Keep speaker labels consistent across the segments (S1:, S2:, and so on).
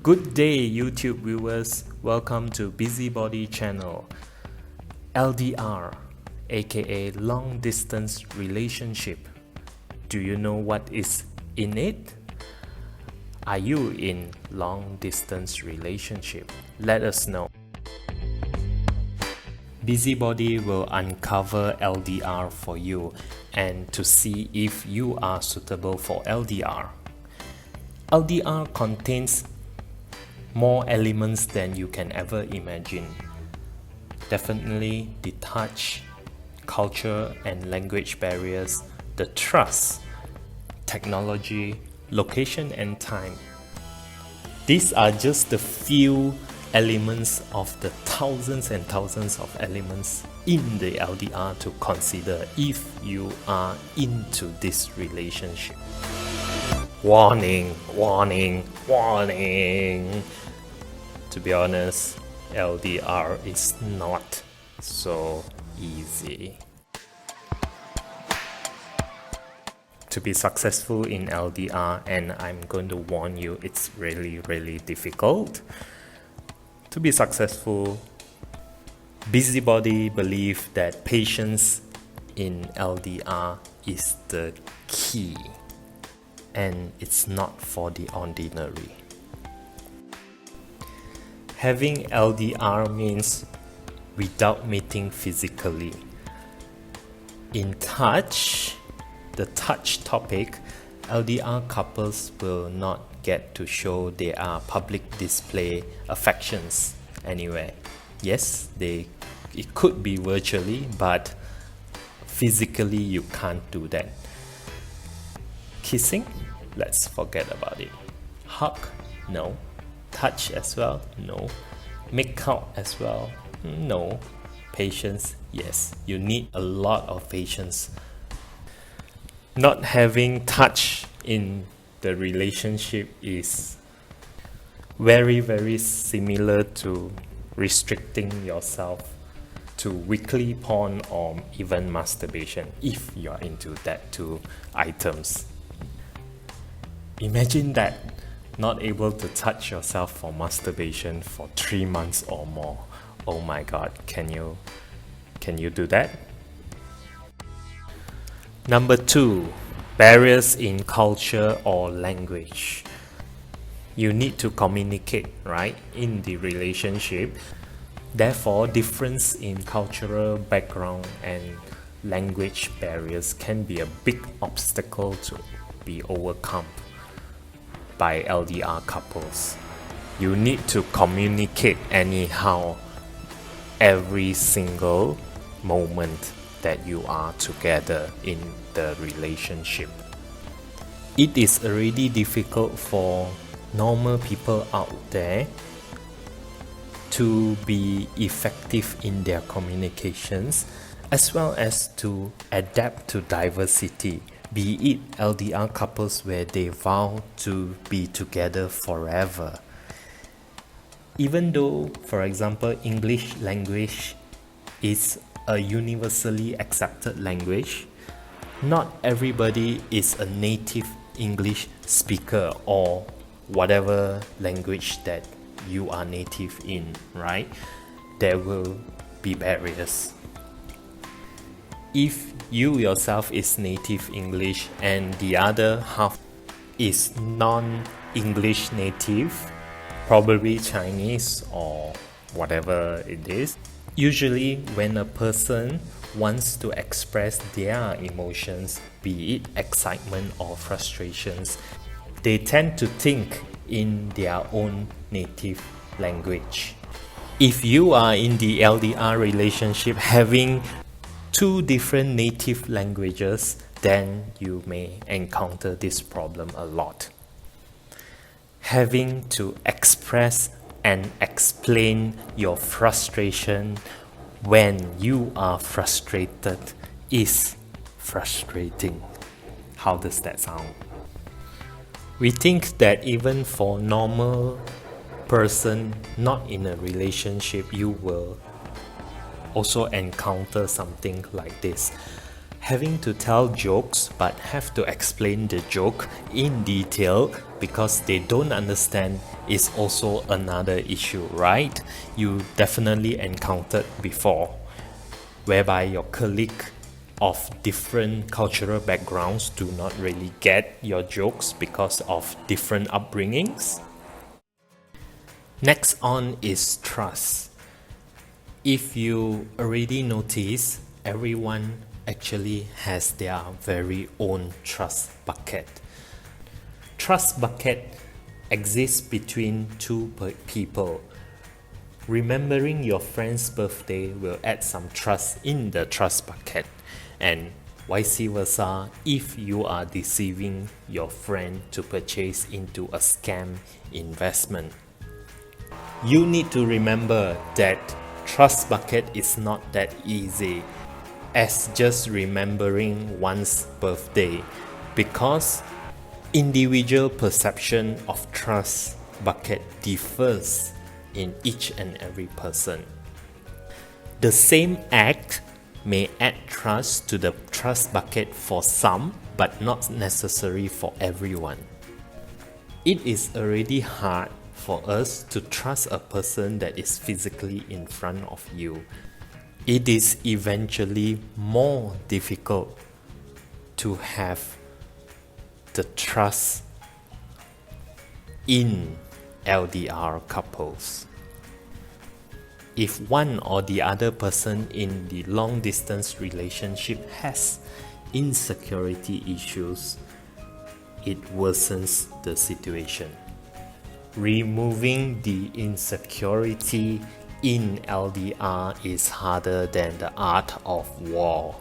S1: Good day, YouTube viewers. Welcome to BusyBody channel. LDR, aka long distance relationship. Do you know what is in it? Are you in long distance relationship? Let us know. BusyBody will uncover LDR for you and to see if you are suitable for LDR. LDR contains more elements than you can ever imagine. Definitely the touch, culture and language barriers, the trust, technology, location and time. These are just the few elements of the thousands and thousands of elements in the LDR to consider if you are into this relationship. Warning, warning, warning. To be honest, LDR is not so easy. To be successful in LDR, and I'm going to warn you, it's really difficult. To be successful, BusyBody believe that patience in LDR is the key, and it's not for the ordinary. Having LDR means without meeting physically. In touch, the touch topic, LDR couples will not get to show their public display affections anywhere. Yes, it could be virtually, but physically you can't do that. Kissing? Let's forget about it. Hug? No. Touch as well? No. Make out as well? No. Patience? Yes. You need a lot of patience. Not having touch in the relationship is very similar to restricting yourself to weekly porn or even masturbation if you are into that two items. Imagine that, not able to touch yourself for masturbation for 3 months or more. Oh my god, can you do that? Number 2, barriers in culture or language. You need to communicate, right, in the relationship. Therefore, difference in cultural background and language barriers can be a big obstacle to be overcome by LDR couples. You need to communicate anyhow every single moment that you are together in the relationship. It is already difficult for normal people out there to be effective in their communications, as well as to adapt to diversity, be it LDR couples where they vow to be together forever. Even though, for example, English language is a universally accepted language, not everybody is a native English speaker or whatever language that you are native in, right? There will be barriers. If you yourself is native English and the other half is non-English native, probably Chinese or whatever it is, usually when a person wants to express their emotions, be it excitement or frustrations, they tend to think in their own native language. If you are in the LDR relationship having two different native languages, then you may encounter this problem a lot. Having to express and explain your frustration when you are frustrated is frustrating. How does that sound? We think that even for normal person not in a relationship, you will also encounter something like this. Having to tell jokes but have to explain the joke in detail because they don't understand is also another issue, right? You definitely encountered before, whereby your colleague of different cultural backgrounds do not really get your jokes because of different upbringings. Next on is trust. If you already notice, everyone actually has their very own trust bucket. Trust bucket exists between two people. Remembering your friend's birthday will add some trust in the trust bucket, and vice versa if you are deceiving your friend to purchase into a scam investment. You need to remember that trust bucket is not that easy as just remembering one's birthday, because individual perception of trust bucket differs in each and every person. The same act may add trust to the trust bucket for some, but not necessary for everyone. It is already hard for us to trust a person that is physically in front of you. It is eventually more difficult to have the trust in LDR couples. If one or the other person in the long distance relationship has insecurity issues, it worsens the situation. Removing the insecurity in LDR is harder than the art of war.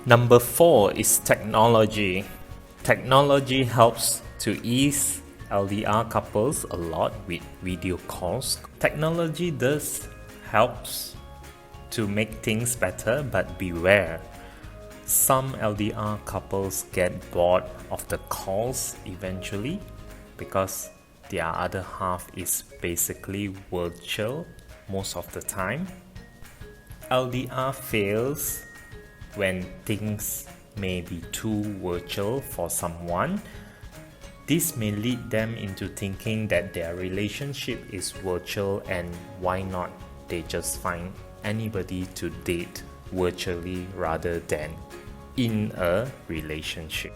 S1: Number 4 is technology. Technology helps to ease LDR couples a lot with video calls. Technology does helps to make things better, but beware. Some LDR couples get bored of the calls eventually because their other half is basically virtual most of the time. LDR fails when things may be too virtual for someone. This may lead them into thinking that their relationship is virtual, and why not they just find anybody to date virtually rather than in a relationship.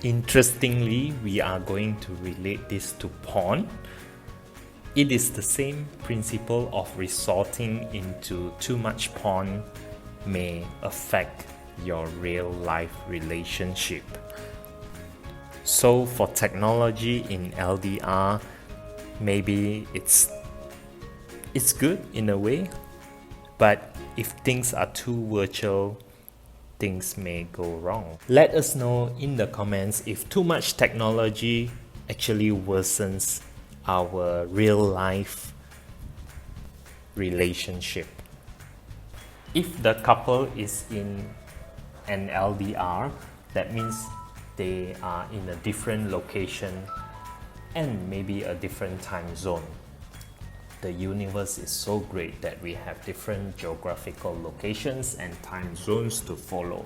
S1: Interestingly, we are going to relate this to porn. It is the same principle of resorting into too much porn may affect your real life relationship. So for technology in LDR, maybe it's good in a way, but if things are too virtual, things may go wrong. Let us know in the comments if too much technology actually worsens our real life relationship. If the couple is in an LDR, that means they are in a different location and maybe a different time zone. The universe is so great that we have different geographical locations and time zones to follow.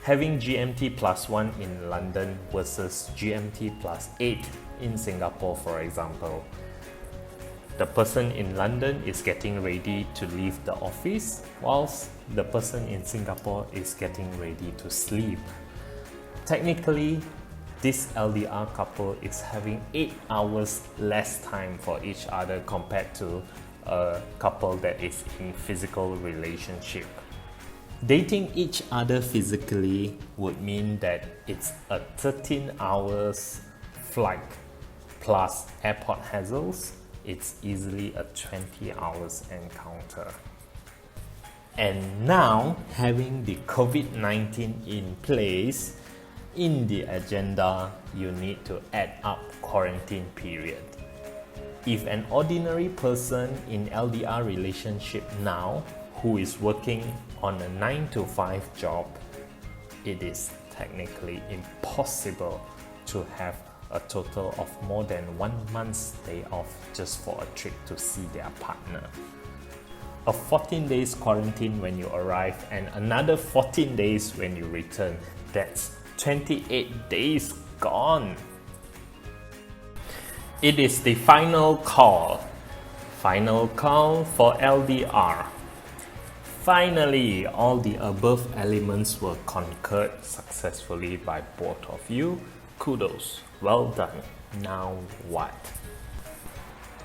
S1: Having GMT +1 in London versus GMT +8 in Singapore, for example. The person in London is getting ready to leave the office, whilst the person in Singapore is getting ready to sleep. Technically, this LDR couple is having 8 hours less time for each other compared to a couple that is in physical relationship. Dating each other physically would mean that it's a 13 hours flight plus airport hassles. It's easily a 20 hours encounter. And now, having the COVID-19 in place, in the agenda, you need to add up quarantine period. If an ordinary person in LDR relationship now who is working on a 9 to 5 job, it is technically impossible to have a total of more than 1 month's day off just for a trip to see their partner. A 14 days quarantine when you arrive and another 14 days when you return, that's 28 days gone. It is the final call. Final call for LDR. Finally, all the above elements were conquered successfully by both of you. Kudos. Well done. Now what?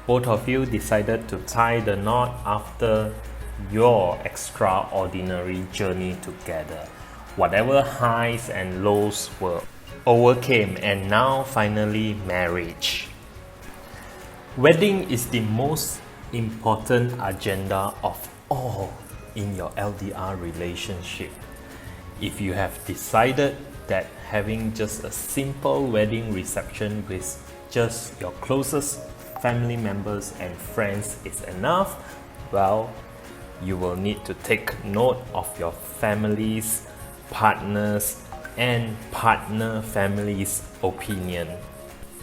S1: Both of you decided to tie the knot after your extraordinary journey together. Whatever highs and lows were overcame, and now finally marriage. Wedding is the most important agenda of all in your LDR relationship. If you have decided that having just a simple wedding reception with just your closest family members and friends is enough, well, you will need to take note of your family's, partners, and partner family's opinion.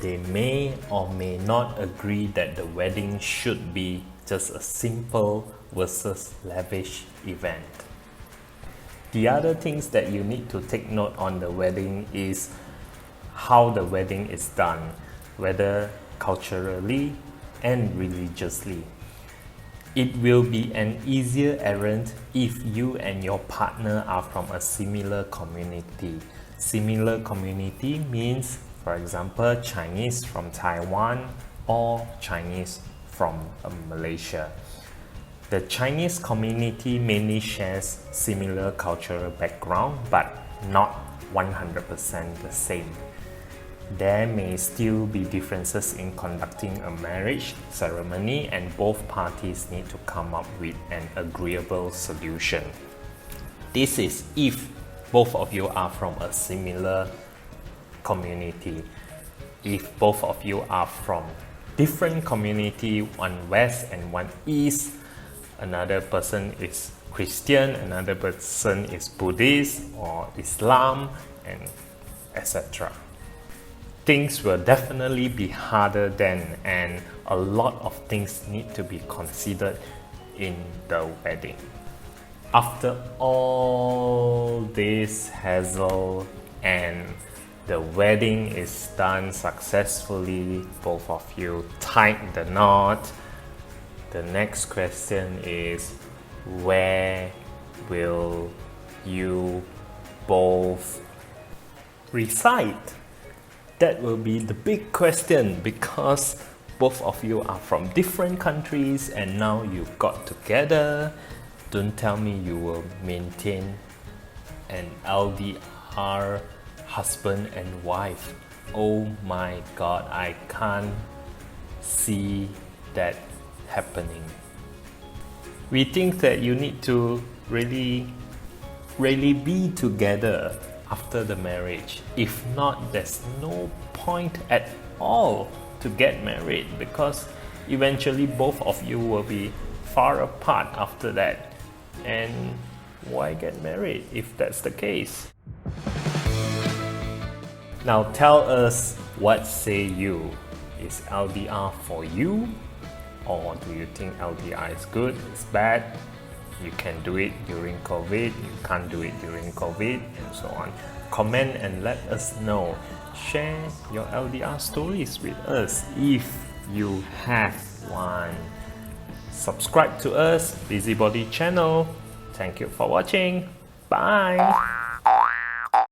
S1: They may or may not agree that the wedding should be just a simple versus lavish event. The other things that you need to take note on the wedding is how the wedding is done, whether culturally and religiously. It will be an easier errand if you and your partner are from a similar community. Similar community means, for example, Chinese from Taiwan or Chinese from Malaysia. The Chinese community mainly shares similar cultural background, but not 100% the same. There may still be differences in conducting a marriage ceremony, and both parties need to come up with an agreeable solution. This is if both of you are from a similar community. If both of you are from different community, one west and one east, another person is Christian, another person is Buddhist or Islam, and etc. Things will definitely be harder then, and a lot of things need to be considered in the wedding. After all this hassle and the wedding is done successfully, both of you tied the knot, the next question is, where will you both reside? That will be the big question, because both of you are from different countries and now you got together. Don't tell me you will maintain an LDR husband and wife. Oh my God, I can't see that happening. We think that you need to really be together after the marriage. If not, there's no point at all to get married, because eventually both of you will be far apart after that. And why get married if that's the case? Now tell us, what say you? Is LDR for you? Or do you think LDR is good, it's bad? You can do it during COVID, you can't do it during COVID, and so on. Comment and let us know. Share your LDR stories with us if you have one. Subscribe to us, BusyBody channel. Thank you for watching. Bye.